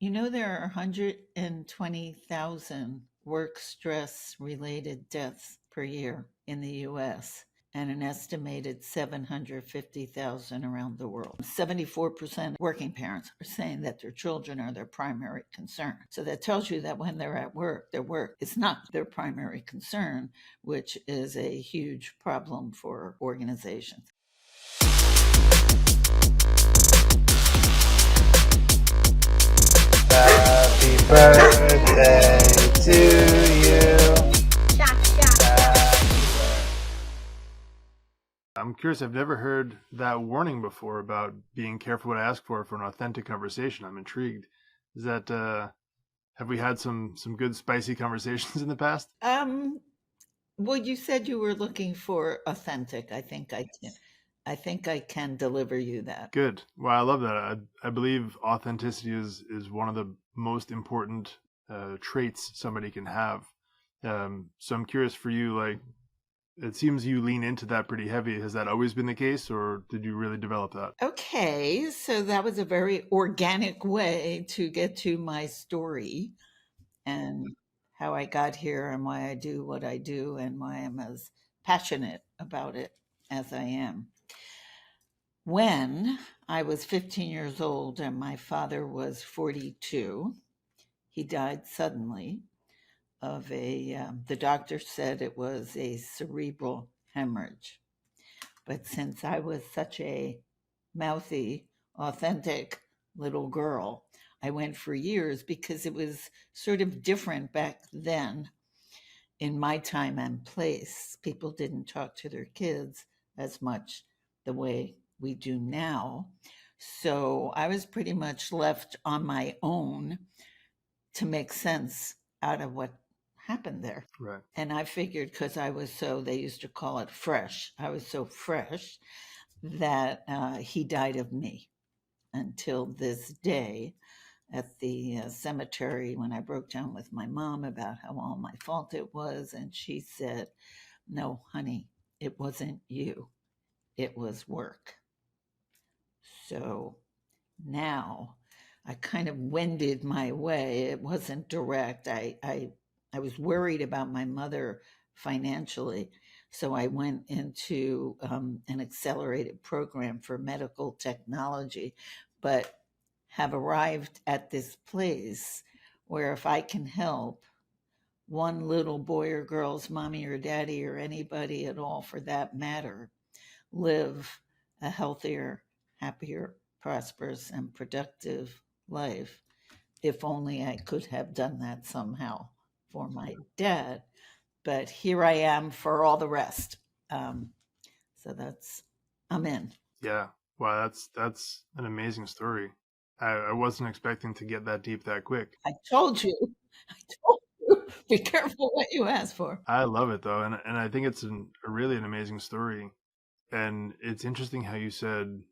You know, there are 120,000 work stress related deaths per year in the US and an estimated 750,000 around the world. 74% of working parents are saying that their children are their primary concern. So that tells you that when they're at work, their work is not their primary concern, which is a huge problem for organizations. Happy birthday to you. I'm curious, I've never heard that warning before about being careful what I ask for an authentic conversation. I'm intrigued. Is that, have we had some good spicy conversations in the past? Well, you said you were looking for authentic. I think I can deliver you that. Good. Well, I love that. I believe authenticity is one of the most important traits somebody can have. So I'm curious for you, like, it seems you lean into that pretty heavy. Has that always been the case, or did you really develop that? Okay, so that was a very organic way to get to my story and how I got here and why I do what I do and why I'm as passionate about it as I am. When I was 15 years old and my father was 42, he died suddenly of the doctor said it was a cerebral hemorrhage. But since I was such a mouthy, authentic little girl, I went for years because it was sort of different back then in my time and place. People didn't talk to their kids as much the way we do now. So I was pretty much left on my own to make sense out of what happened there. Right. And I figured because I was so, they used to call it fresh, I was so fresh that he died of me until this day at the cemetery when I broke down with my mom about how all my fault it was. And she said, "No, honey, it wasn't you, it was work." So now I kind of wended my way. It wasn't direct. I was worried about my mother financially. So I went into an accelerated program for medical technology, but have arrived at this place where if I can help one little boy or girl's mommy or daddy or anybody at all for that matter live a healthier, happier, prosperous, and productive life, if only I could have done that somehow for my dad. But here I am for all the rest. So I'm in. Yeah. Wow, that's an amazing story. I wasn't expecting to get that deep that quick. I told you. I told you. Be careful what you ask for. I love it though, and I think it's really an amazing story. And it's interesting how you said,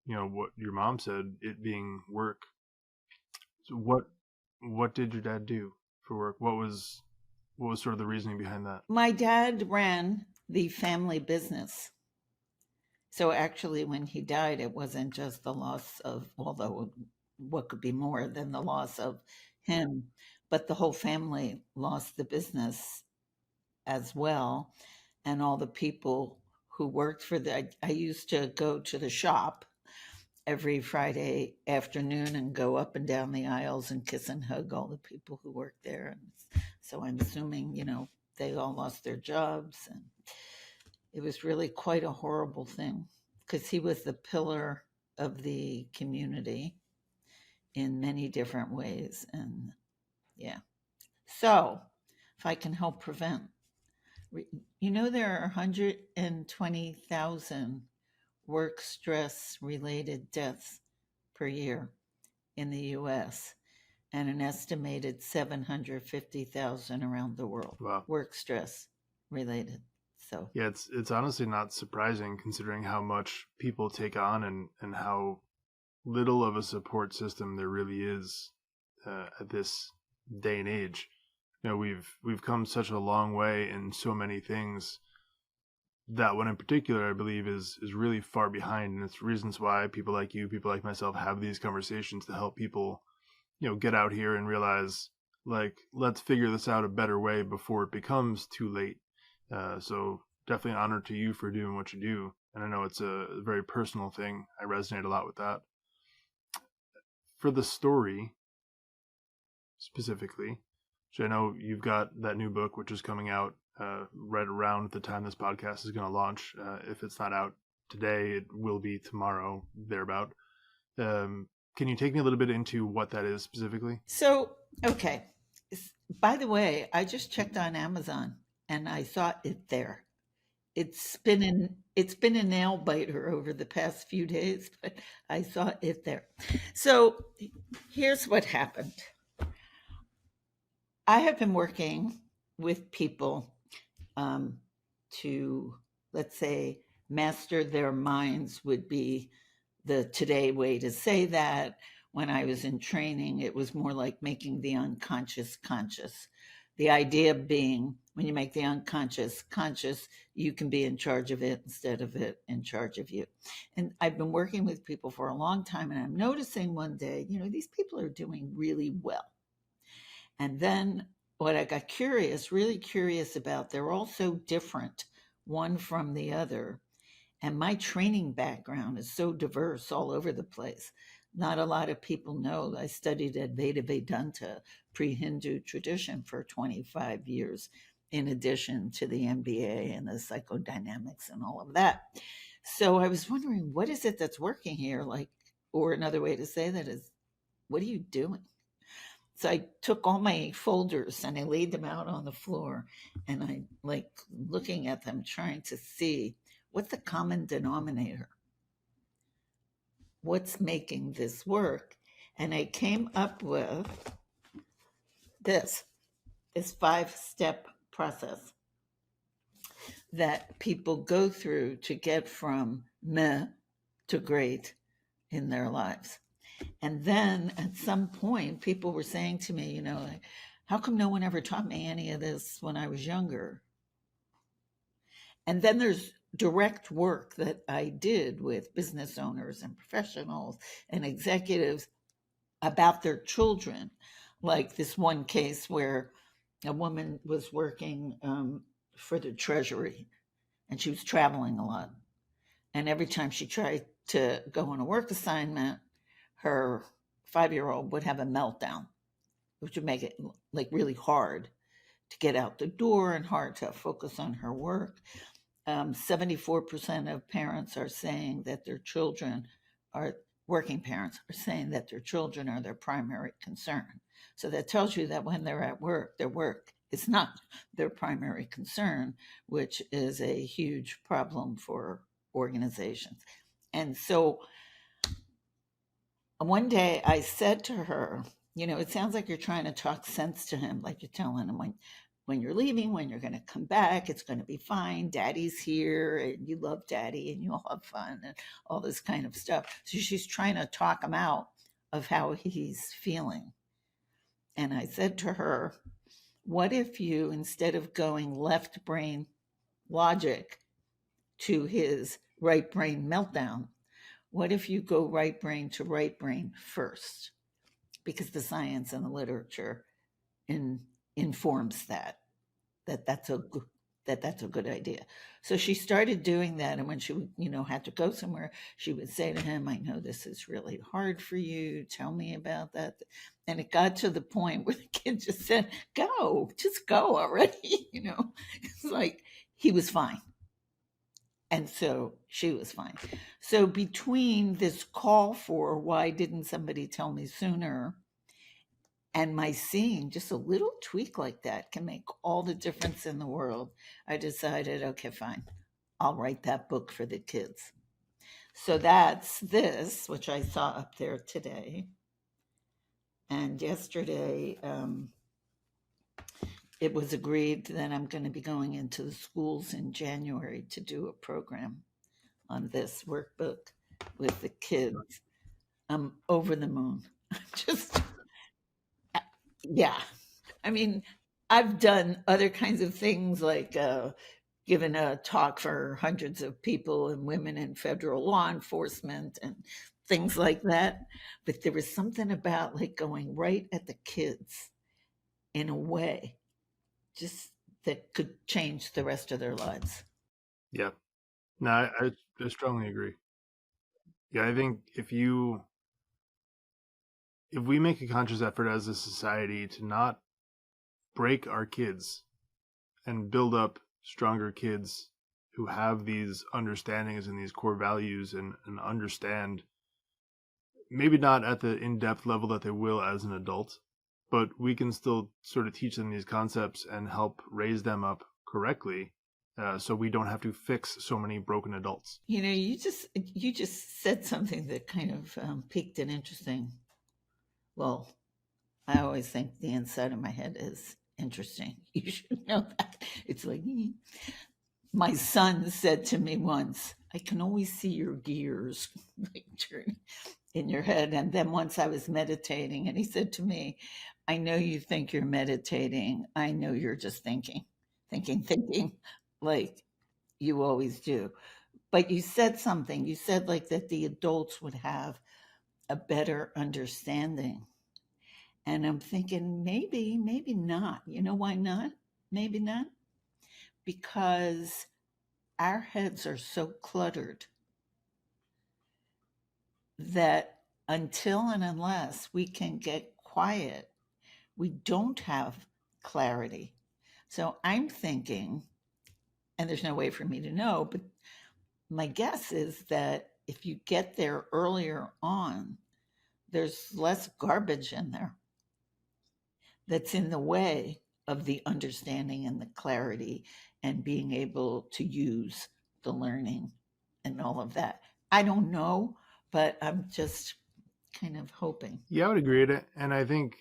what your mom said, it being work. So what did your dad do for work? What was sort of the reasoning behind that? My dad ran the family business. So actually, when he died, it wasn't just the loss of, although what could be more than the loss of him, but the whole family lost the business as well. And all the people who worked for I used to go to the shop every Friday afternoon and go up and down the aisles and kiss and hug all the people who worked there. And so I'm assuming, they all lost their jobs. And it was really quite a horrible thing because he was the pillar of the community in many different ways. And yeah. So if I can help prevent, there are 120,000 work stress related deaths per year in the US and an estimated 750,000 around the world. Wow. Work stress related. So yeah, it's honestly not surprising considering how much people take on and how little of a support system there really is at this day and age. We've come such a long way in so many things. That one in particular, I believe, is really far behind, and it's reasons why people like you, people like myself, have these conversations to help people, get out here and realize, like, let's figure this out a better way before it becomes too late. So definitely an honor to you for doing what you do. And I know it's a very personal thing. I resonate a lot with that. For the story specifically, which I know you've got that new book, which is coming out right around the time this podcast is going to launch. If it's not out today, it will be tomorrow, thereabout. Can you take me a little bit into what that is specifically? So, okay. By the way, I just checked on Amazon and I saw it there. It's been a nail biter over the past few days, but I saw it there. So here's what happened. I have been working with people to, let's say, master their minds would be the today way to say that. When I was in training, it was more like making the unconscious conscious. The idea being when you make the unconscious conscious, you can be in charge of it instead of it in charge of you. And I've been working with people for a long time, and I'm noticing one day, these people are doing really well. And then what I got really curious about, they're all so different, one from the other. And my training background is so diverse all over the place. Not a lot of people know I studied at Veda Vedanta, pre-Hindu tradition, for 25 years, in addition to the MBA and the psychodynamics and all of that. So I was wondering, what is it that's working here? Or another way to say that is, what are you doing? So I took all my folders and I laid them out on the floor, and I looking at them, trying to see what's the common denominator? What's making this work? And I came up with this 5-step process that people go through to get from meh to great in their lives. And then at some point, people were saying to me, how come no one ever taught me any of this when I was younger? And then there's direct work that I did with business owners and professionals and executives about their children. Like this one case where a woman was working for the Treasury, and she was traveling a lot. And every time she tried to go on a work assignment, her 5-year-old would have a meltdown, which would make it really hard to get out the door and hard to focus on her work. 74% of parents are saying that their children are, working parents are saying that their children are their primary concern. So that tells you that when they're at work, their work is not their primary concern, which is a huge problem for organizations. And so one day I said to her, it sounds like you're trying to talk sense to him, like you're telling him when you're leaving, when you're going to come back, it's going to be fine. Daddy's here and you love daddy and you all have fun and all this kind of stuff. So she's trying to talk him out of how he's feeling. And I said to her, what if you, instead of going left brain logic to his right brain meltdown, what if you go right brain to right brain first? Because the science and the literature informs that's a good idea. So she started doing that, and when she had to go somewhere, she would say to him, I know this is really hard for you, tell me about that. And it got to the point where the kid just said, just go already. It's like he was fine, and so she was fine. So between this call for why didn't somebody tell me sooner, and my seeing just a little tweak like that can make all the difference in the world, I decided, okay, fine, I'll write that book for the kids. So that's this, which I saw up there today. And yesterday, it was agreed that I'm going to be going into the schools in January to do a program on this workbook with the kids. I'm over the moon. Just, yeah. I mean, I've done other kinds of things, like given a talk for hundreds of people and women in federal law enforcement and things like that. But there was something about like going right at the kids in a way just that could change the rest of their lives. Yeah. No, I strongly agree. Yeah, I think if we make a conscious effort as a society to not break our kids and build up stronger kids who have these understandings and these core values and understand, maybe not at the in-depth level that they will as an adult, but we can still sort of teach them these concepts and help raise them up correctly, so we don't have to fix so many broken adults. You know, you just said something that kind of piqued an interesting. Well, I always think the inside of my head is interesting. You should know that. It's like my son said to me once, "I can always see your gears like turn in your head." And then once I was meditating, and he said to me, "I know you think you're meditating. I know you're just thinking, like you always do." But you said something. You said like that the adults would have a better understanding. And I'm thinking maybe not. You know why not? Maybe not. Because our heads are so cluttered that until and unless we can get quiet, we don't have clarity. So I'm thinking, and there's no way for me to know, but my guess is that if you get there earlier on, there's less garbage in there that's in the way of the understanding and the clarity and being able to use the learning and all of that. I don't know, but I'm just kind of hoping. Yeah, I would agree with it, and I think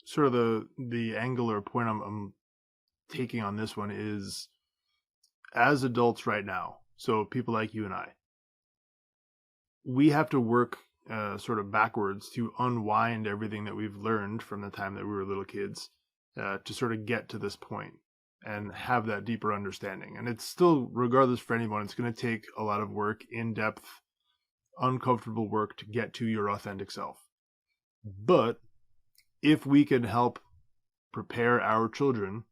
sort of the angle or point I'm taking on this one is, as adults right now, so people like you and I, we have to work sort of backwards to unwind everything that we've learned from the time that we were little kids, to sort of get to this point and have that deeper understanding. And it's still, regardless for anyone, it's going to take a lot of work, in-depth, uncomfortable work to get to your authentic self. But if we can help prepare our children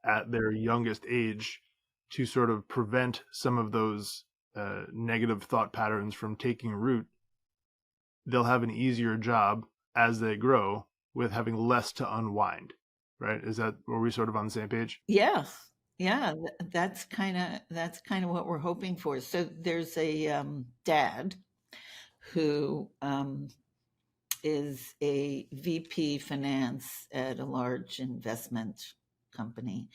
at their youngest age to sort of prevent some of those negative thought patterns from taking root, they'll have an easier job as they grow with having less to unwind. Right? Were we sort of on the same page? Yeah. Yeah, that's kind of what we're hoping for. So there's a dad who is a VP finance at a large investment company.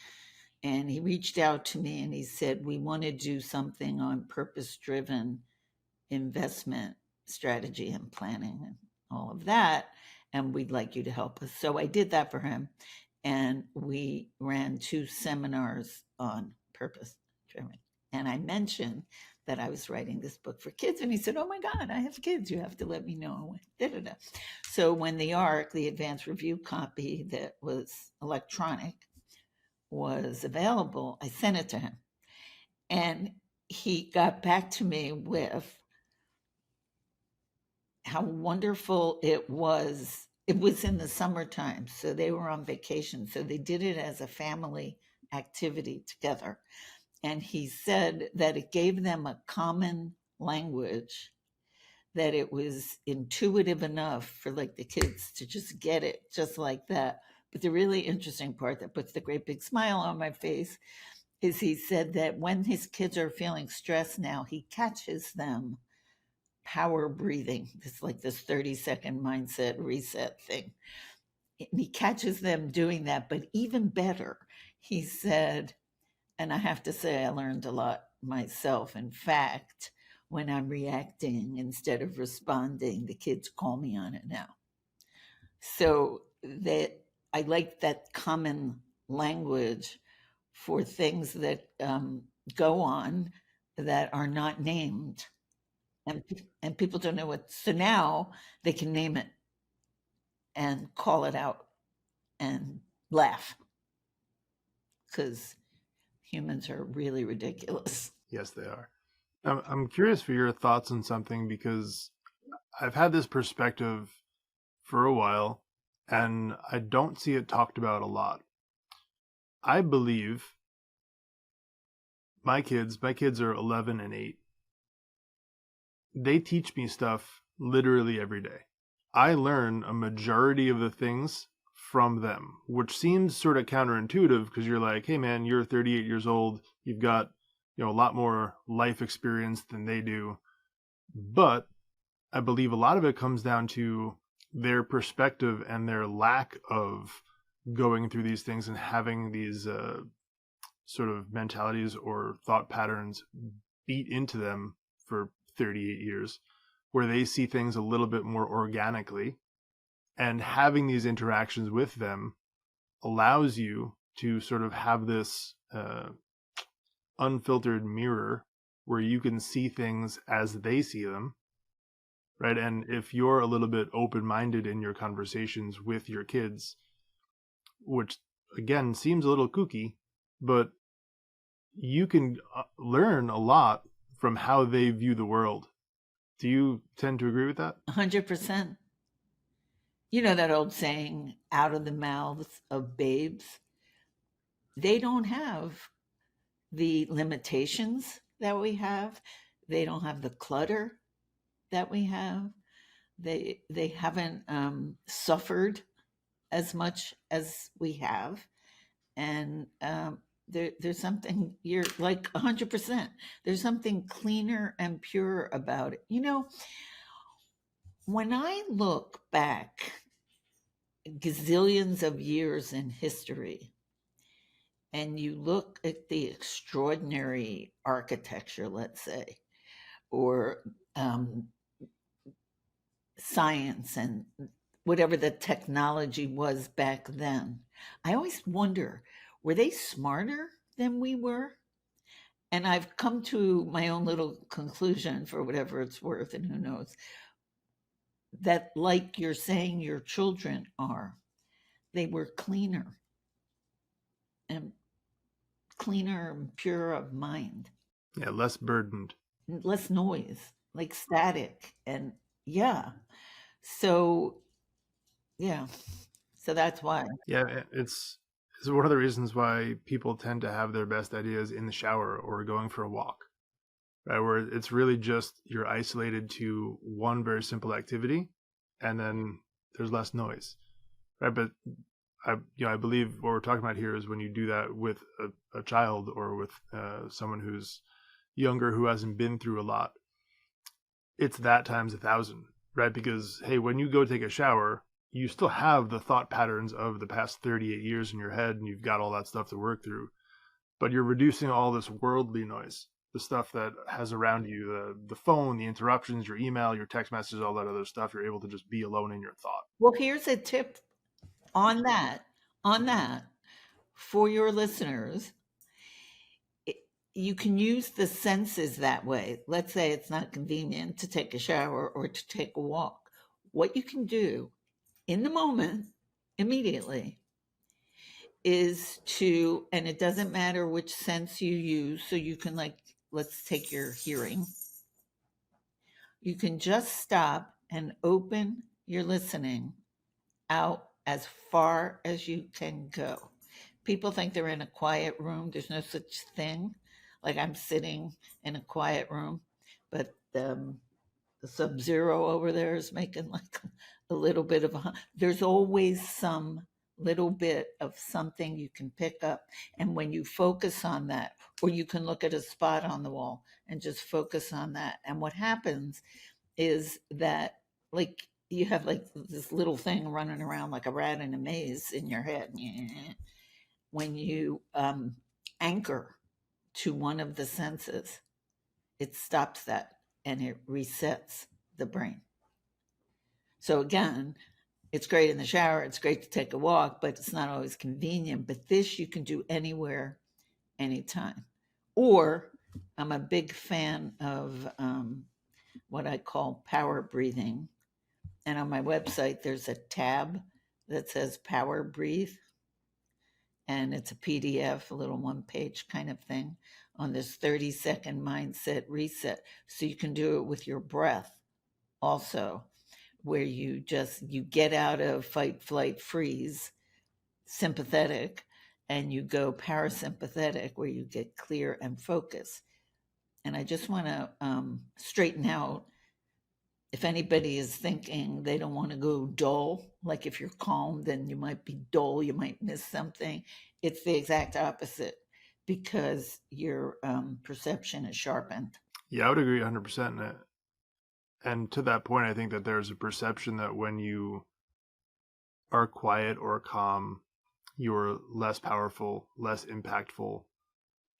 And he reached out to me and he said, "We want to do something on purpose driven investment strategy and planning and all of that. And we'd like you to help us." So I did that for him. And we ran 2 seminars on purpose driven. And I mentioned that I was writing this book for kids. And he said, "Oh my God, I have kids. You have to let me know." Da-da-da. So when the ARC, the advanced review copy that was electronic, was available, I sent it to him. And he got back to me with how wonderful it was. It was in the summertime, so they were on vacation. So they did it as a family activity together. And he said that it gave them a common language, that it was intuitive enough for like the kids to just get it just like that. But the really interesting part that puts the great big smile on my face is he said that when his kids are feeling stressed now, he catches them power breathing. It's like this 30-second mindset reset thing. And he catches them doing that. But even better, he said, and I have to say, I learned a lot myself. In fact, when I'm reacting instead of responding, the kids call me on it now. So that I like that common language for things that go on that are not named, and people don't know what. So now they can name it and call it out and laugh, because humans are really ridiculous. Yes, they are. I'm curious for your thoughts on something, because I've had this perspective for a while, and I don't see it talked about a lot. I believe my kids are 11 and 8. They teach me stuff literally every day. I learn a majority of the things from them, which seems sort of counterintuitive because you're like, hey man, you're 38 years old, you've got, a lot more life experience than they do. But I believe a lot of it comes down to their perspective and their lack of going through these things and having these sort of mentalities or thought patterns beat into them for 38 years, where they see things a little bit more organically. And having these interactions with them allows you to sort of have this unfiltered mirror where you can see things as they see them, right? And if you're a little bit open-minded in your conversations with your kids, which again seems a little kooky, but you can learn a lot from how they view the world. Do you tend to agree with that? 100%. You know that old saying, out of the mouths of babes? They don't have the limitations that we have. They don't have the clutter that we have. They haven't suffered as much as we have, and there's something, you're like 100%. There's something cleaner and pure about it. When I look back gazillions of years in history, and you look at the extraordinary architecture, let's say, or um, science and whatever the technology was back then, I always wonder, were they smarter than we were? And I've come to my own little conclusion, for whatever it's worth, and who knows, that, like you're saying, your children are, they were and cleaner and pure of mind, Yeah, less burdened. less noise, like static. And yeah, so yeah, so that's why. Yeah, it's one of the reasons why people tend to have their best ideas in the shower or going for a walk, right? Where it's really just you're isolated to one very simple activity, and then there's less noise, right? But I believe what we're talking about here is when you do that with a child or with someone who's younger who hasn't been through a lot, it's that times 1,000, right? Because hey, when you go take a shower, you still have the thought patterns of the past 38 years in your head, and you've got all that stuff to work through. But you're reducing all this worldly noise, the stuff that has around you, the phone, the interruptions, your email, your text messages, all that other stuff. You're able to just be alone in your thought. Well, here's a tip on that, on that for your listeners. You can use the senses that way. Let's say it's not convenient to take a shower or to take a walk. What you can do in the moment, immediately, is to, and it doesn't matter which sense you use. So you can, like, let's take your hearing. You can just stop and open your listening out as far as you can go. People think they're in a quiet room. There's no such thing. Like, I'm sitting in a quiet room, but the Sub Zero over there is making like a little bit of a. There's always some little bit of something you can pick up, and when you focus on that, or you can look at a spot on the wall and just focus on that, and what happens is that, like, you have like this little thing running around like a rat in a maze in your head. When you anchor to one of the senses, it stops that and it resets the brain. So again, it's great in the shower, it's great to take a walk, but it's not always convenient. But this you can do anywhere, anytime. Or I'm a big fan of what I call power breathing. And on my website, there's a tab that says Power Breathe. And it's a PDF, a little one page kind of thing on this 30-second mindset reset. So you can do it with your breath. also, where you get out of fight, flight, freeze, sympathetic, and you go parasympathetic, where you get clear and focus. And I just want to straighten out, if anybody is thinking they don't want to go dull, like if you're calm, then you might be dull, you might miss something. It's the exact opposite, because your perception is sharpened. Yeah, I would agree 100%. And to that point, I think that there's a perception that when you are quiet or calm, you're less powerful, less impactful.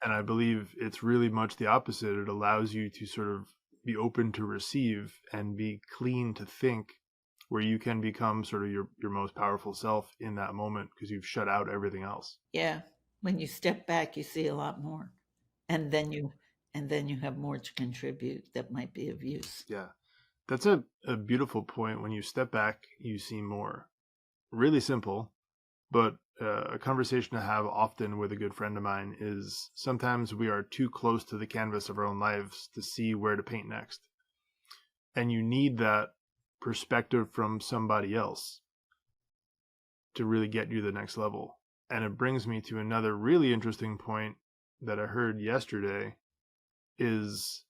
And I believe it's really much the opposite. It allows you to sort of be open to receive and be clean to think, where you can become sort of your most powerful self in that moment because you've shut out everything else. Yeah. When you step back, you see a lot more. And then you have more to contribute that might be of use. Yeah. That's a beautiful point. When you step back, you see more. Really simple, but a conversation to have often with a good friend of mine is sometimes we are too close to the canvas of our own lives to see where to paint next. And you need that perspective from somebody else to really get you to the next level. And it brings me to another really interesting point that I heard yesterday is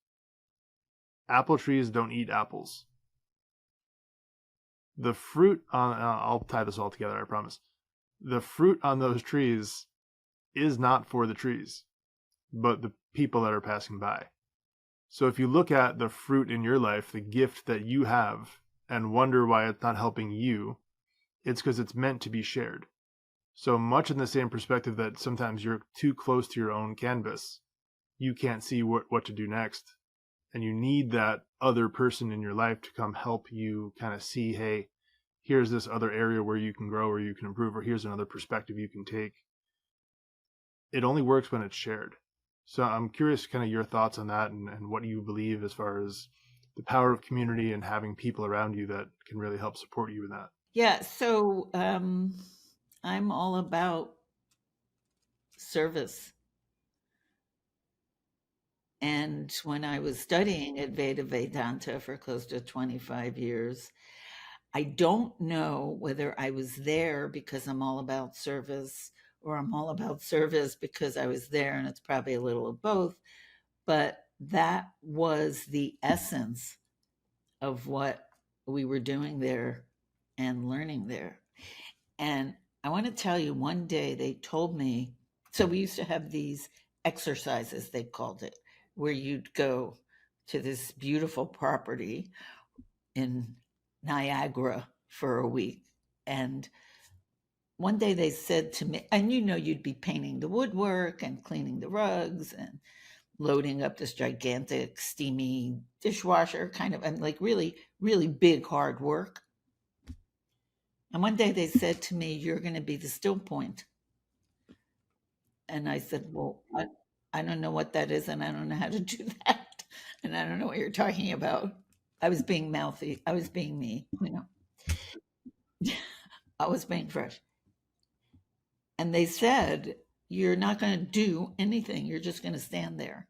apple trees don't eat apples. The fruit on, I'll tie this all together, I promise. The fruit on those trees is not for the trees, but the people that are passing by. So if you look at the fruit in your life, the gift that you have, and wonder why it's not helping you, it's because it's meant to be shared. So much in the same perspective that sometimes you're too close to your own canvas, you can't see what to do next. And you need that other person in your life to come help you kind of see, hey, here's this other area where you can grow or you can improve, or here's another perspective you can take. It only works when it's shared. So I'm curious kind of your thoughts on that, and what you believe as far as the power of community and having people around you that can really help support you in that. Yeah. So I'm all about service. And when I was studying Advaita Vedanta for close to 25 years, I don't know whether I was there because I'm all about service, or I'm all about service because I was there, and it's probably a little of both. But that was the essence of what we were doing there and learning there. And I want to tell you, one day they told me, so we used to have these exercises, they called it, where you'd go to this beautiful property in Niagara for a week. And one day they said to me, and you'd be painting the woodwork and cleaning the rugs and loading up this gigantic steamy dishwasher, kind of, and like really, really big, hard work. And one day they said to me, "You're going to be the still point." And I said, "Well, I don't know what that is, and I don't know how to do that. And I don't know what you're talking about." I was being mouthy. I was being me. I was being fresh. And they said, "You're not going to do anything. You're just going to stand there.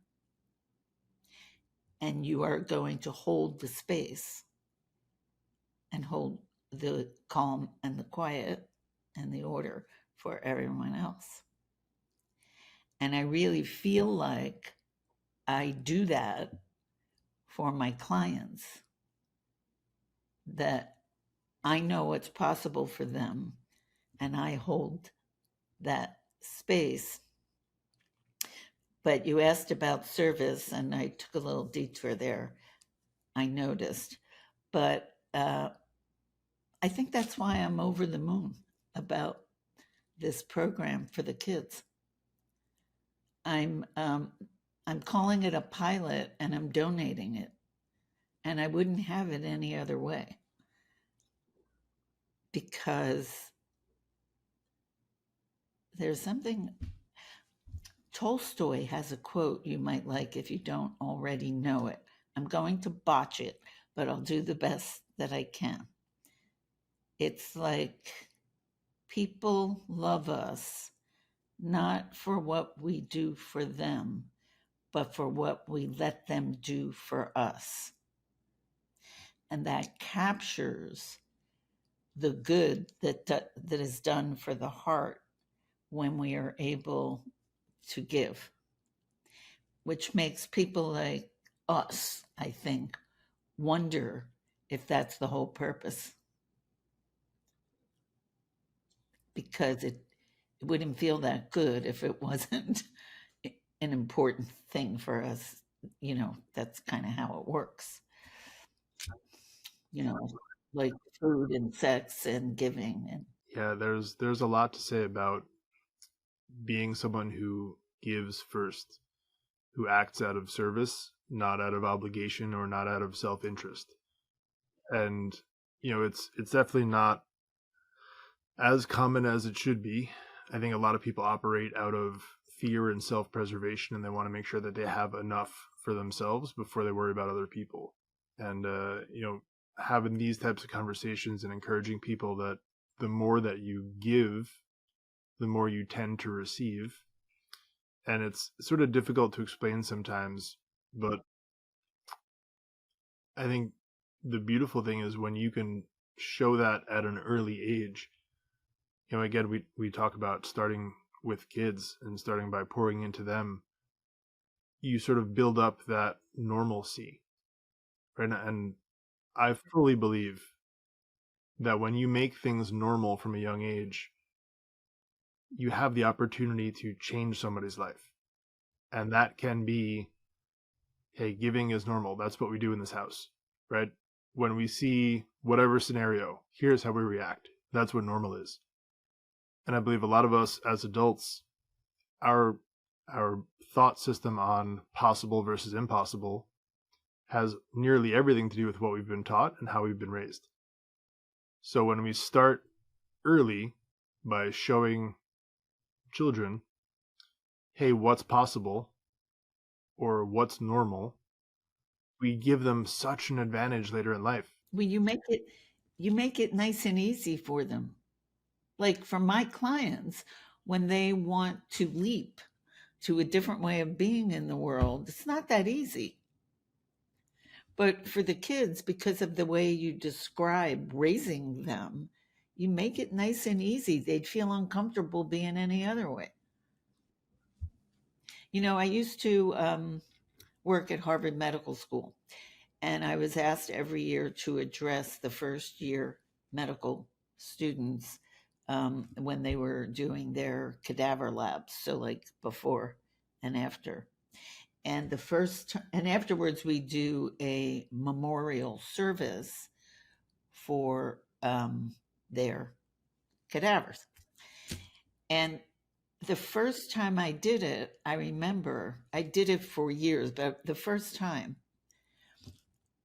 And you are going to hold the space and hold the calm and the quiet and the order for everyone else." And I really feel like I do that for my clients, that I know what's possible for them, and I hold that space. But you asked about service, and I took a little detour there, I noticed. But I think that's why I'm over the moon about this program for the kids. I'm calling it a pilot, and I'm donating it, and I wouldn't have it any other way, because there's something. Tolstoy has a quote you might like if you don't already know it. I'm going to botch it, but I'll do the best that I can. It's like, people love us not for what we do for them, but for what we let them do for us. and that captures the good that is done for the heart when we are able to give, which makes people like us, I think, wonder if that's the whole purpose, because it wouldn't feel that good if it wasn't an important thing for us. That's kind of how it works, you know, like food and sex and giving. And Yeah, there's a lot to say about being someone who gives first, who acts out of service, not out of obligation or not out of self-interest. And it's definitely not as common as it should be. I think a lot of people operate out of fear and self-preservation, and they want to make sure that they have enough for themselves before they worry about other people. And having these types of conversations and encouraging people that the more that you give, the more you tend to receive. And it's sort of difficult to explain sometimes, but I think the beautiful thing is when you can show that at an early age. Again, we talk about starting with kids and starting by pouring into them. You sort of build up that normalcy, right? And I fully believe that when you make things normal from a young age, you have the opportunity to change somebody's life. And that can be, hey, giving is normal. That's what we do in this house, right? When we see whatever scenario, here's how we react. That's what normal is. And I believe a lot of us as adults, our thought system on possible versus impossible has nearly everything to do with what we've been taught and how we've been raised. So when we start early by showing children, hey, what's possible or what's normal, we give them such an advantage later in life. when you make it nice and easy for them. Like for my clients, when they want to leap to a different way of being in the world, it's not that easy. But for the kids, because of the way you describe raising them, you make it nice and easy. They'd feel uncomfortable being any other way. I used to work at Harvard Medical School, and I was asked every year to address the first year medical students when they were doing their cadaver labs. So, like before and after. And afterwards, we do a memorial service for their cadavers. And the first time I did it, I remember I did it for years, but the first time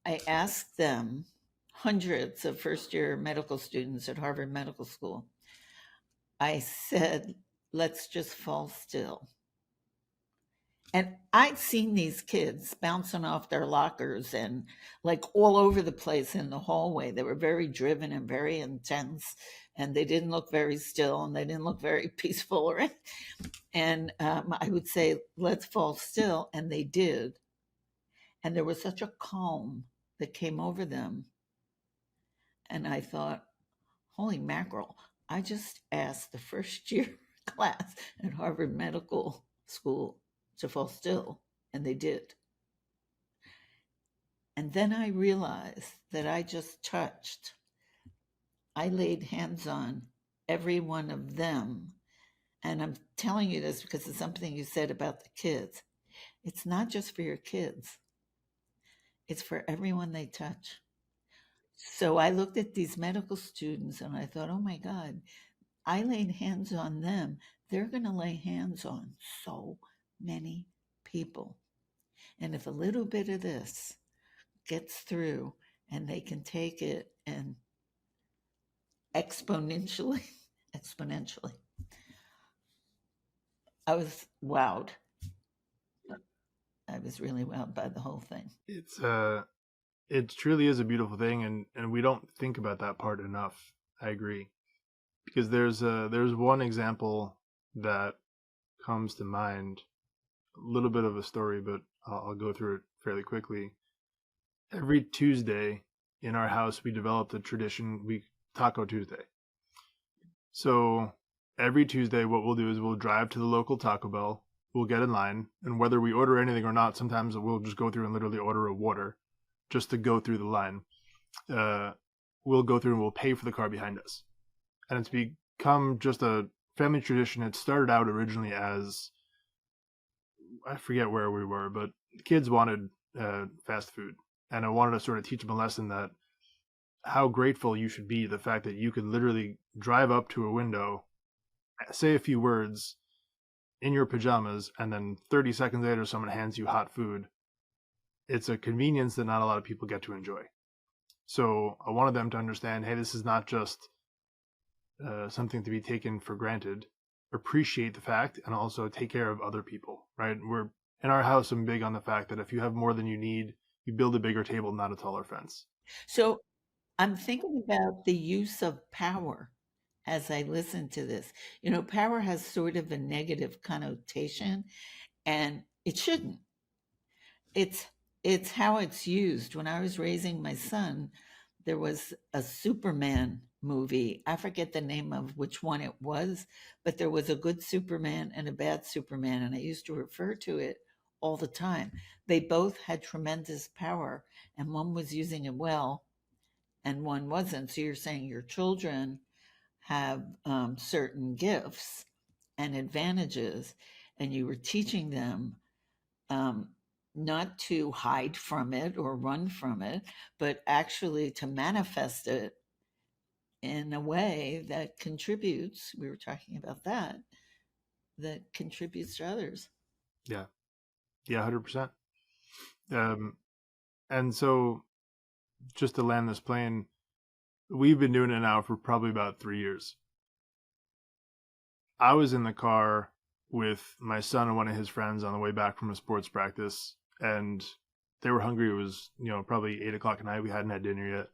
I asked them, hundreds of first year medical students at Harvard Medical School, I said, let's just fall still. And I'd seen these kids bouncing off their lockers and like all over the place in the hallway. They were very driven and very intense, and they didn't look very still and they didn't look very peaceful. Right? And I would say, let's fall still. And they did. And there was such a calm that came over them. And I thought, holy mackerel, I just asked the first year class at Harvard Medical School to fall still, and they did. And then I realized that I laid hands on every one of them. And I'm telling you this because it's something you said about the kids. It's not just for your kids, it's for everyone they touch. So I looked at these medical students and I thought, oh my God, I laid hands on them. They're going to lay hands on so many people. And if a little bit of this gets through and they can take it and exponentially, exponentially, I was wowed. I was really wowed by the whole thing. It truly is a beautiful thing, and we don't think about that part enough. I agree, because there's one example that comes to mind, a little bit of a story, but I'll go through it fairly quickly. Every Tuesday in our house, we developed a tradition, Taco Tuesday. So every Tuesday, what we'll do is we'll drive to the local Taco Bell, we'll get in line, and whether we order anything or not, sometimes we'll just go through and literally order a water just to go through the line. We'll go through and we'll pay for the car behind us. And it's become just a family tradition. It started out originally as, I forget where we were, but kids wanted fast food. And I wanted to sort of teach them a lesson that how grateful you should be, the fact that you could literally drive up to a window, say a few words in your pajamas, and then 30 seconds later someone hands you hot food. It's a convenience that not a lot of people get to enjoy. So I wanted them to understand, hey, this is not just something to be taken for granted. Appreciate the fact and also take care of other people, right? We're in our house, I'm big on the fact that if you have more than you need, you build a bigger table, not a taller fence. So I'm thinking about the use of power as I listen to this. You know, power has sort of a negative connotation, and it shouldn't. It's how it's used. When I was raising my son, there was a Superman movie. I forget the name of which one it was, but there was a good Superman and a bad Superman, and I used to refer to it all the time. They both had tremendous power, and one was using it well, and one wasn't. So you're saying your children have certain gifts and advantages, and you were teaching them um, not to hide from it or run from it, but actually to manifest it in a way that contributes. We were talking about that, that contributes to others. Yeah. Yeah, 100%. And so just to land this plane, we've been doing it now for probably about 3 years. I was in the car with my son and one of his friends on the way back from a sports practice, and they were hungry. It was, probably 8 o'clock at night. We hadn't had dinner yet.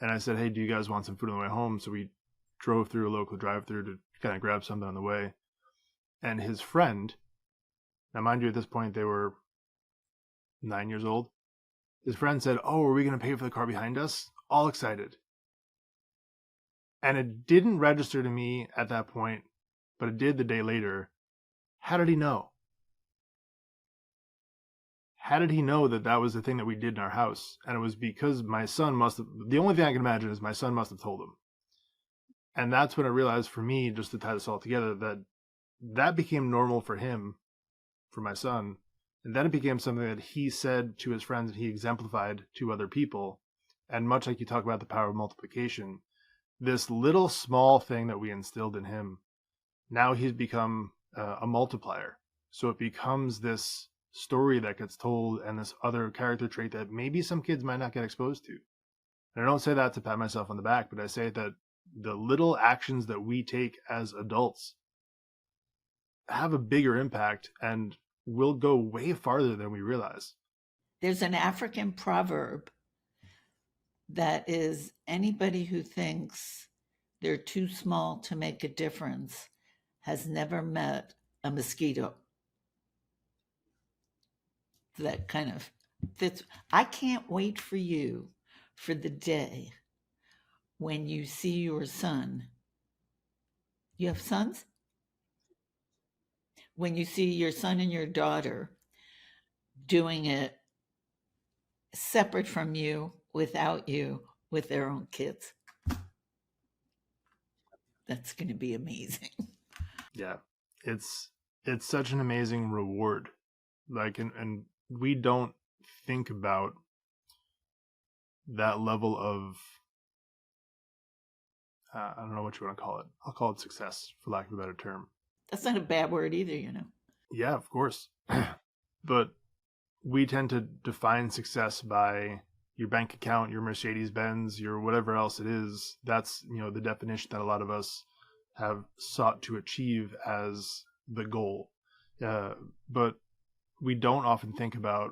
And I said, hey, do you guys want some food on the way home? So we drove through a local drive-through to kind of grab something on the way. And his friend, now mind you, at this point, they were 9 years old. His friend said, oh, are we going to pay for the car behind us? All excited. And it didn't register to me at that point, but it did the day later. How did he know? How did he know that that was the thing that we did in our house? And it was because my son must have, the only thing I can imagine is my son must have told him. And that's when I realized for me, just to tie this all together, that that became normal for him, for my son. And then it became something that he said to his friends and he exemplified to other people. And much like you talk about the power of multiplication, this little small thing that we instilled in him, now he's become a multiplier. So it becomes this story that gets told and this other character trait that maybe some kids might not get exposed to. And I don't say that to pat myself on the back, but I say that the little actions that we take as adults have a bigger impact and will go way farther than we realize. There's an African proverb that is anybody who thinks they're too small to make a difference has never met a mosquito. That kind of fits. I can't wait for you for the day when you see your son. You have sons? When you see your son and your daughter doing it separate from you, without you, with their own kids. That's going to be amazing. Yeah. It's such an amazing reward. Like and we don't think about that level of I don't know what you want to call it. I'll call it success, for lack of a better term. That's not a bad word either, you know. Yeah, of course. But we tend to define success by your bank account, your Mercedes Benz, your whatever else it is. That's, the definition that a lot of us have sought to achieve as the goal. But we don't often think about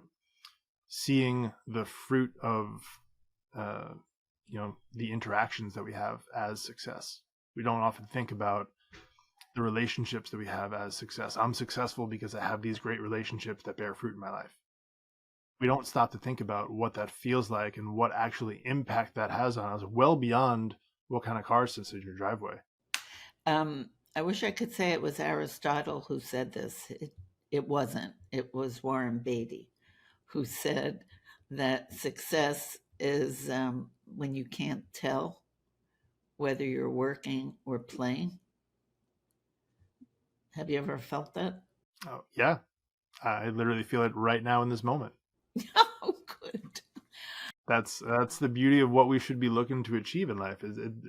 seeing the fruit of the interactions that we have as success. We don't often think about the relationships that we have as success. I'm successful because I have these great relationships that bear fruit in my life. we don't stop to think about what that feels like and what actually impact that has on us, well beyond what kind of car sits in your driveway. I wish I could say it was Aristotle who said this. It wasn't. It was Warren Beatty who said that success is when you can't tell whether you're working or playing. Have you ever felt that? Oh, yeah, I literally feel it right now in this moment. Oh, good. That's the beauty of what we should be looking to achieve in life.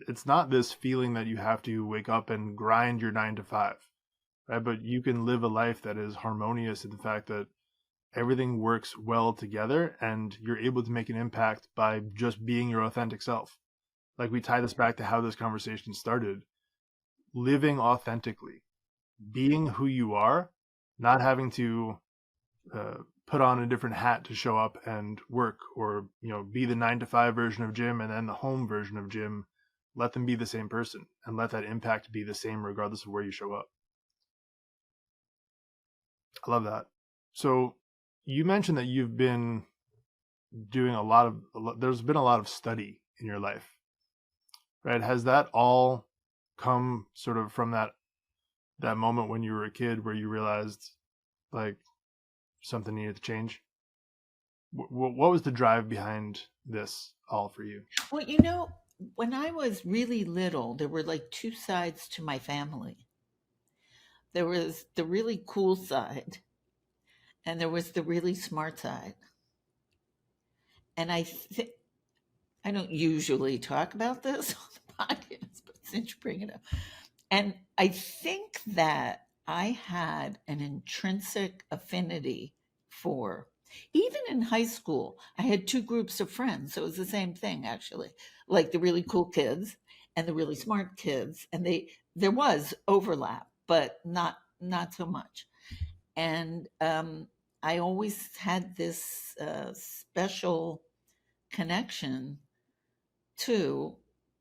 It's not this feeling that you have to wake up and grind your 9 to 5, right? But you can live a life that is harmonious in the fact that everything works well together and you're able to make an impact by just being your authentic self. Like, we tie this back to how this conversation started: living authentically, being who you are, not having to put on a different hat to show up and work, or be the 9 to 5 version of Jim and then the home version of Jim. Let them be the same person and let that impact be the same regardless of where you show up. I love that. So you mentioned that you've been doing there's been a lot of study in your life, right? Has that all come sort of from that moment when you were a kid where you realized, like, something needed to change? What was the drive behind this all for you? Well, when I was really little, there were like two sides to my family. There was the really cool side, and there was the really smart side. And I don't usually talk about this on the podcast, but since you bring it up, and I think that I had an intrinsic affinity for, even in high school, I had two groups of friends. So it was the same thing, actually, like the really cool kids and the really smart kids. And there was overlap, but not so much. And I always had this special connection too,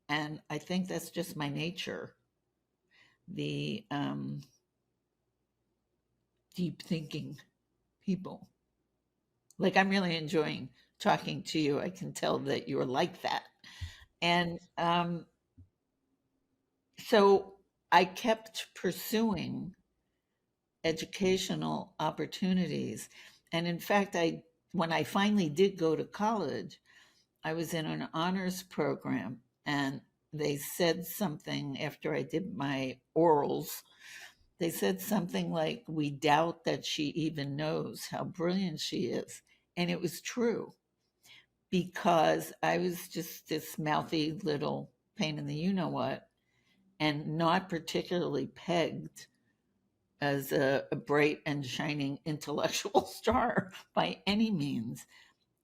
and I think that's just my nature, the deep thinking people. Like, I'm really enjoying talking to you. I can tell that you're like that. And so I kept pursuing educational opportunities. And in fact, when I finally did go to college, I was in an honors program, and they said something after I did my orals. They said something like, "We doubt that she even knows how brilliant she is." And it was true, because I was just this mouthy little pain in the you know what, and not particularly pegged as a bright and shining intellectual star by any means.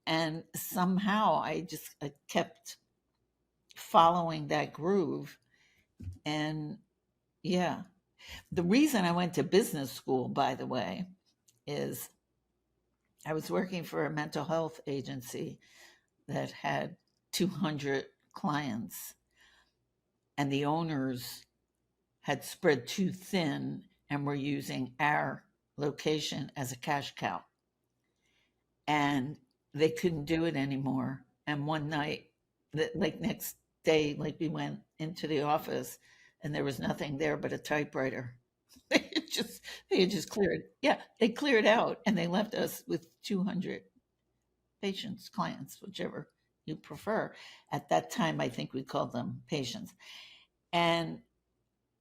And somehow I kept following that groove. And yeah, the reason I went to business school, by the way, is I was working for a mental health agency that had 200 clients, and the owners had spread too thin and were using our location as a cash cow. And they couldn't do it anymore. And one night, like next day, like we went into the office and there was nothing there but a typewriter. They had just cleared. Yeah, they cleared out and they left us with 200 patients, clients, whichever you prefer. At that time, I think we called them patients. And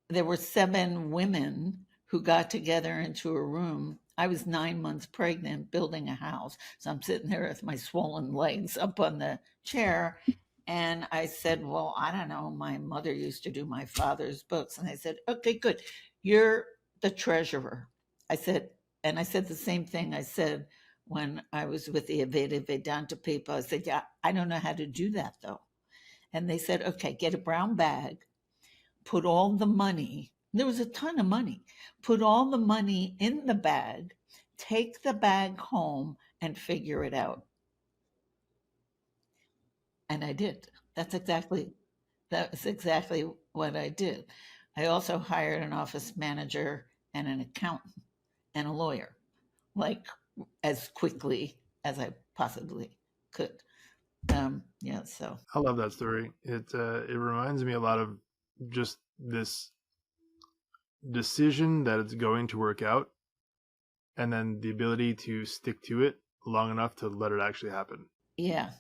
there were 7 women who got together into a room. I was 9 months pregnant building a house. So I'm sitting there with my swollen legs up on the chair. And I said, "Well, I don't know. My mother used to do my father's books." And they said, "Okay, good. You're the treasurer." I said, and I said the same thing I said when I was with the Aveda Vedanta people. I said, "Yeah, I don't know how to do that though." And they said, "Okay, get a brown bag, put all the money," there was a ton of money, "put all the money in the bag, take the bag home and figure it out." And I did. That's exactly what I did. I also hired an office manager and an accountant and a lawyer, like, as quickly as I possibly could. Yeah, so I love that story. It reminds me a lot of just this decision that it's going to work out, and then the ability to stick to it long enough to let it actually happen. yeah.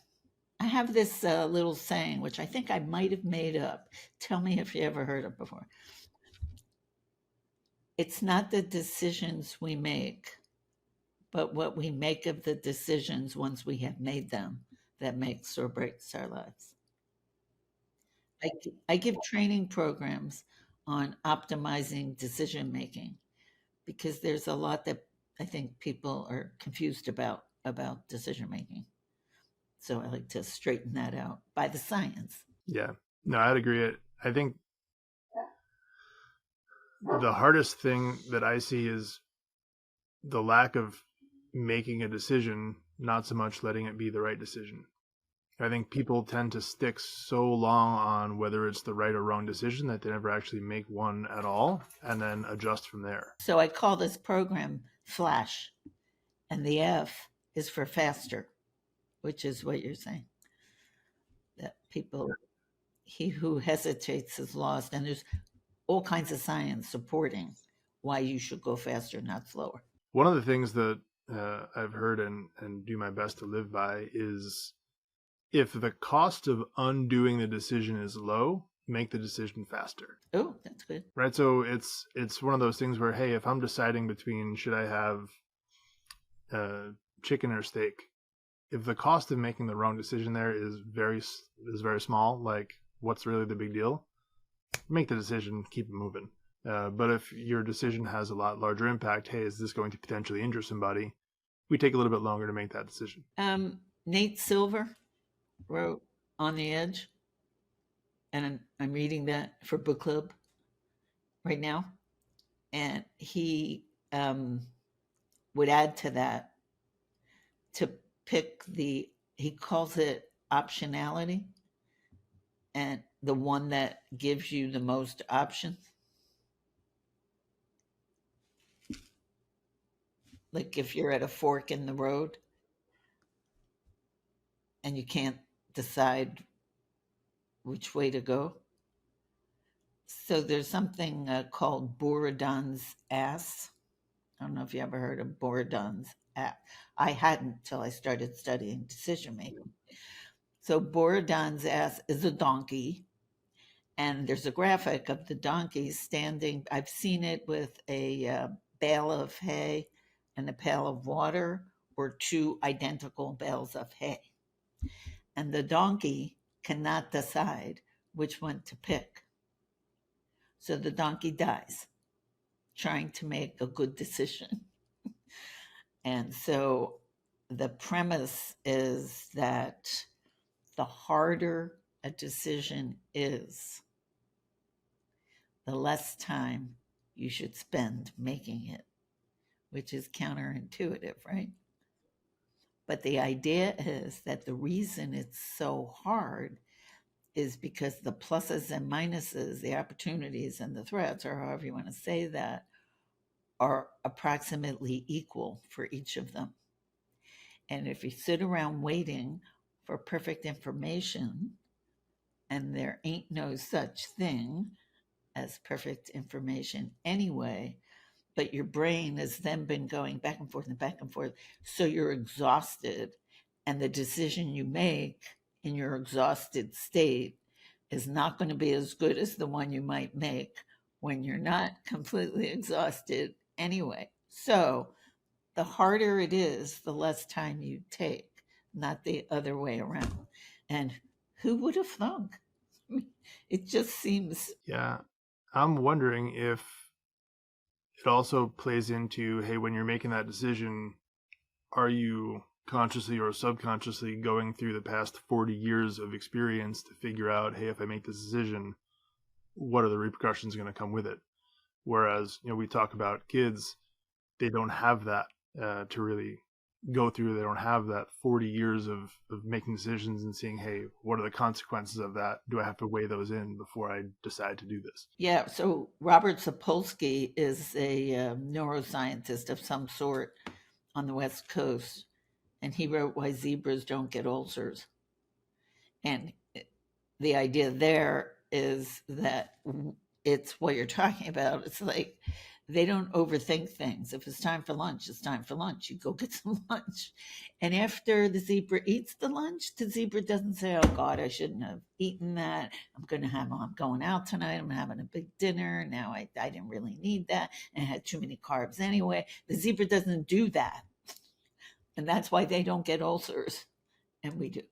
I have this little saying, which I think I might have made up. Tell me if you ever heard it before. It's not the decisions we make, but what we make of the decisions once we have made them that makes or breaks our lives. I give training programs on optimizing decision making because there's a lot that I think people are confused about decision making. So I like to straighten that out by the science. Yeah, no, I'd agree. I think the hardest thing that I see is the lack of making a decision, not so much letting it be the right decision. I think people tend to stick so long on whether it's the right or wrong decision that they never actually make one at all and then adjust from there. So I call this program Flash, and the F is for faster, which is what you're saying. That people, he who hesitates is lost. And there's all kinds of science supporting why you should go faster, not slower. One of the things that I've heard and do my best to live by is if the cost of undoing the decision is low, make the decision faster. Oh, that's good. Right. So it's one of those things where, hey, if I'm deciding between should I have chicken or steak, if the cost of making the wrong decision there is very small, like what's really the big deal? Make the decision, keep it moving. But if your decision has a lot larger impact, hey, is this going to potentially injure somebody? We take a little bit longer to make that decision. Nate Silver wrote On the Edge, and I'm reading that for book club right now. And he would add to that to pick he calls it optionality, and the one that gives you the most options. Like if you're at a fork in the road and you can't decide which way to go. So there's something called Borodin's ass. I don't know if you ever heard of Borodin's ass. I hadn't till I started studying decision making. So Borodin's ass is a donkey, and there's a graphic of the donkey standing. I've seen it with a bale of hay and a pail of water, or two identical bales of hay. And the donkey cannot decide which one to pick. So the donkey dies trying to make a good decision. And so the premise is that the harder a decision is, the less time you should spend making it, which is counterintuitive, right? But the idea is that the reason it's so hard is because the pluses and minuses, the opportunities and the threats, or however you want to say that, are approximately equal for each of them. And if you sit around waiting for perfect information, and there ain't no such thing as perfect information anyway, but your brain has then been going back and forth and back and forth. So you're exhausted, and the decision you make in your exhausted state is not going to be as good as the one you might make when you're not completely exhausted anyway. So the harder it is, the less time you take, not the other way around. And who would have thunk? It just seems. Yeah. I'm wondering if it also plays into, hey, when you're making that decision, are you consciously or subconsciously going through the past 40 years of experience to figure out, hey, if I make this decision, what are the repercussions going to come with it? Whereas, we talk about kids, they don't have that to really go through. They don't have that 40 years of making decisions and seeing, hey, what are the consequences of that? Do I have to weigh those in before I decide to do this? Yeah, so Robert Sapolsky is a neuroscientist of some sort on the West Coast, and he wrote Why Zebras Don't Get Ulcers. And the idea there is that it's what you're talking about. It's like they don't overthink things. If it's time for lunch, it's time for lunch. You go get some lunch. And after the zebra eats the lunch, the zebra doesn't say, oh God, I shouldn't have eaten that. I'm going out tonight. I'm having a big dinner. Now I didn't really need that. And I had too many carbs anyway. The zebra doesn't do that. And that's why they don't get ulcers. And we do.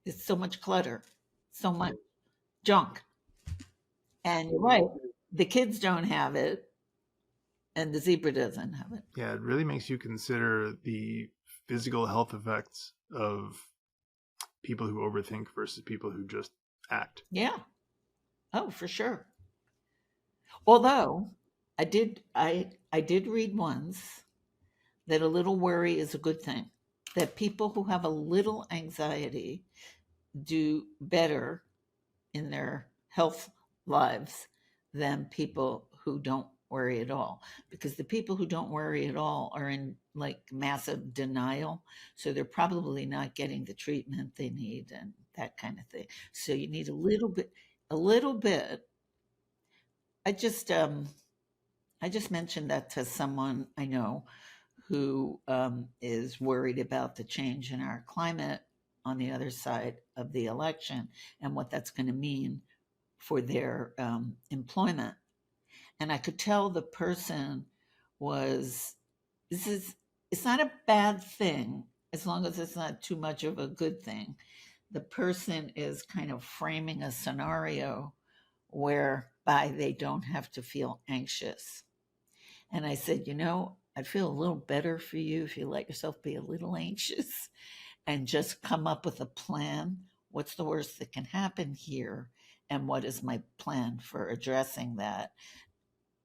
It's so much clutter, so much junk. And you're right, the kids don't have it, and the zebra doesn't have it. Yeah, it really makes you consider the physical health effects of people who overthink versus people who just act. Yeah. Oh, for sure. Although I did read once that a little worry is a good thing. That people who have a little anxiety do better in their health lives than people who don't worry at all, because the people who don't worry at all are in like massive denial, so they're probably not getting the treatment they need and that kind of thing. So you need a little bit. I just mentioned that to someone I know who is worried about the change in our climate on the other side of the election and what that's going to mean for their employment. And I could tell the person was, this is, it's not a bad thing as long as it's not too much of a good thing. The person is kind of framing a scenario whereby they don't have to feel anxious. And I said, I'd feel a little better for you if you let yourself be a little anxious and just come up with a plan. What's the worst that can happen here? And what is my plan for addressing that?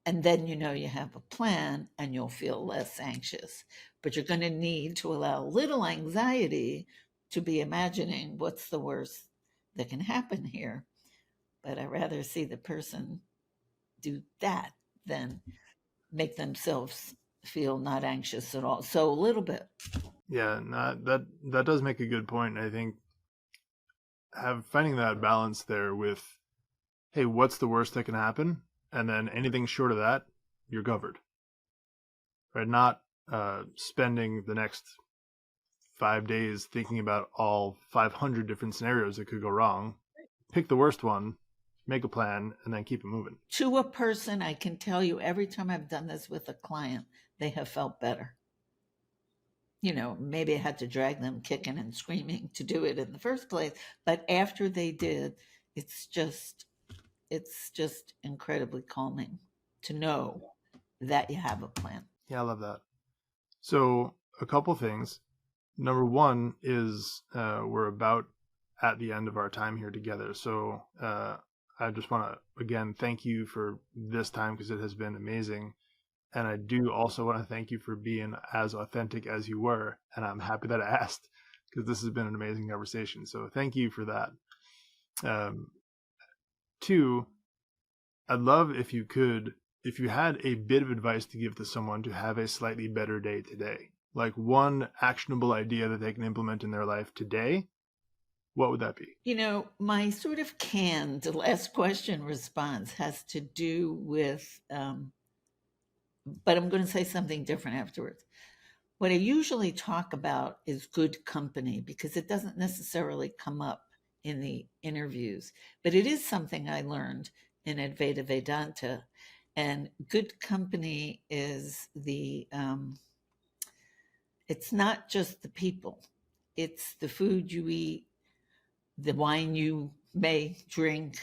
And then you have a plan and you'll feel less anxious. But you're going to need to allow a little anxiety to be imagining what's the worst that can happen here. But I'd rather see the person do that than make themselves feel not anxious at all. So a little bit. Yeah, that does make a good point. I think finding that balance there with, hey, what's the worst that can happen, and then anything short of that, you're covered. Right? Not spending the next 5 days thinking about all 500 different scenarios that could go wrong. Pick the worst one, make a plan, and then keep it moving. To a person, I can tell you every time I've done this with a client, they have felt better. Maybe I had to drag them kicking and screaming to do it in the first place, but after they did, it's just incredibly calming to know that you have a plan. Yeah, I love that. So a couple things. Number one is we're about at the end of our time here together. So I just want to, again, thank you for this time because it has been amazing. And I do also want to thank you for being as authentic as you were. And I'm happy that I asked because this has been an amazing conversation. So thank you for that. Two, I'd love if you had a bit of advice to give to someone to have a slightly better day today, like one actionable idea that they can implement in their life today, what would that be? My sort of canned last question response has to do with, but I'm going to say something different afterwards. What I usually talk about is good company because it doesn't necessarily come up in the interviews, but it is something I learned in Advaita Vedanta. And good company is it's not just the people, it's the food you eat, the wine you may drink,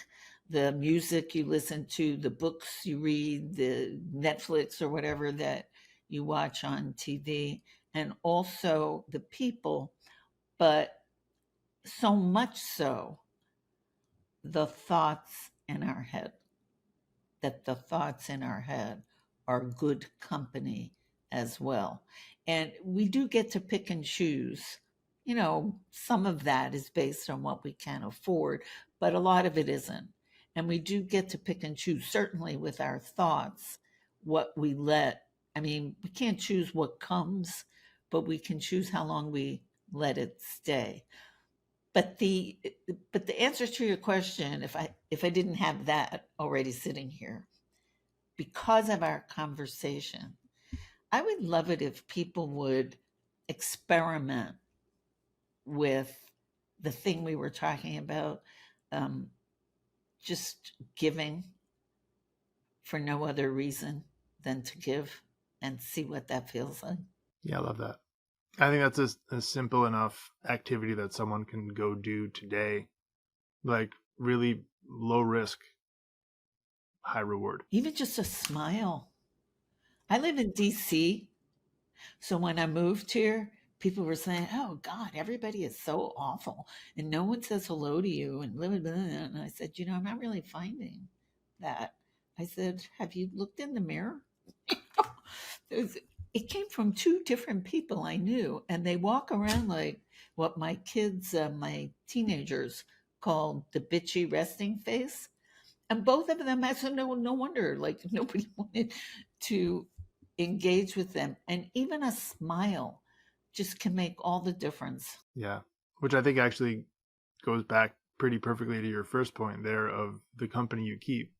the music you listen to, the books you read, the Netflix or whatever that you watch on TV, and also the people, but so much so the thoughts in our head, that the thoughts in our head are good company as well. And we do get to pick and choose. Some of that is based on what we can afford, but a lot of it isn't. And we do get to pick and choose, certainly with our thoughts, what we let. I mean, we can't choose what comes, but we can choose how long we let it stay. But the answer to your question, if I didn't have that already sitting here, because of our conversation, I would love it if people would experiment with the thing we were talking about, um, just giving for no other reason than to give, and see what that feels like. Yeah, I love that. I think that's a simple enough activity that someone can go do today. Like really low risk, high reward. Even just a smile. I live in DC, so when I moved here, people were saying, "Oh God, everybody is so awful, and no one says hello to you," and blah blah blah. And I said, "I'm not really finding that." I said, "Have you looked in the mirror?" It came from two different people I knew, and they walk around like what my kids, my teenagers, called the bitchy resting face. And both of them, I said, no wonder, like nobody wanted to engage with them. And even a smile just can make all the difference. Yeah. Which I think actually goes back pretty perfectly to your first point there of the company you keep.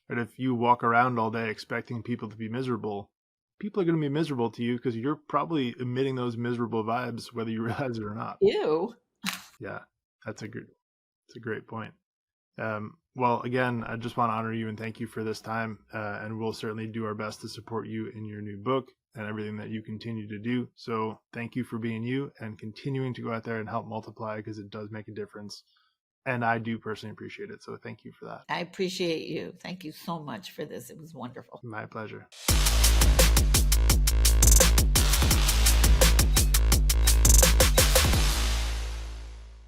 But if you walk around all day expecting people to be miserable, people are going to be miserable to you because you're probably emitting those miserable vibes, whether you realize it or not. Ew. Yeah, that's a great point. Well, again, I just want to honor you and thank you for this time. And we'll certainly do our best to support you in your new book and everything that you continue to do. So thank you for being you and continuing to go out there and help multiply, because it does make a difference. And I do personally appreciate it. So thank you for that. I appreciate you. Thank you so much for this. It was wonderful. My pleasure.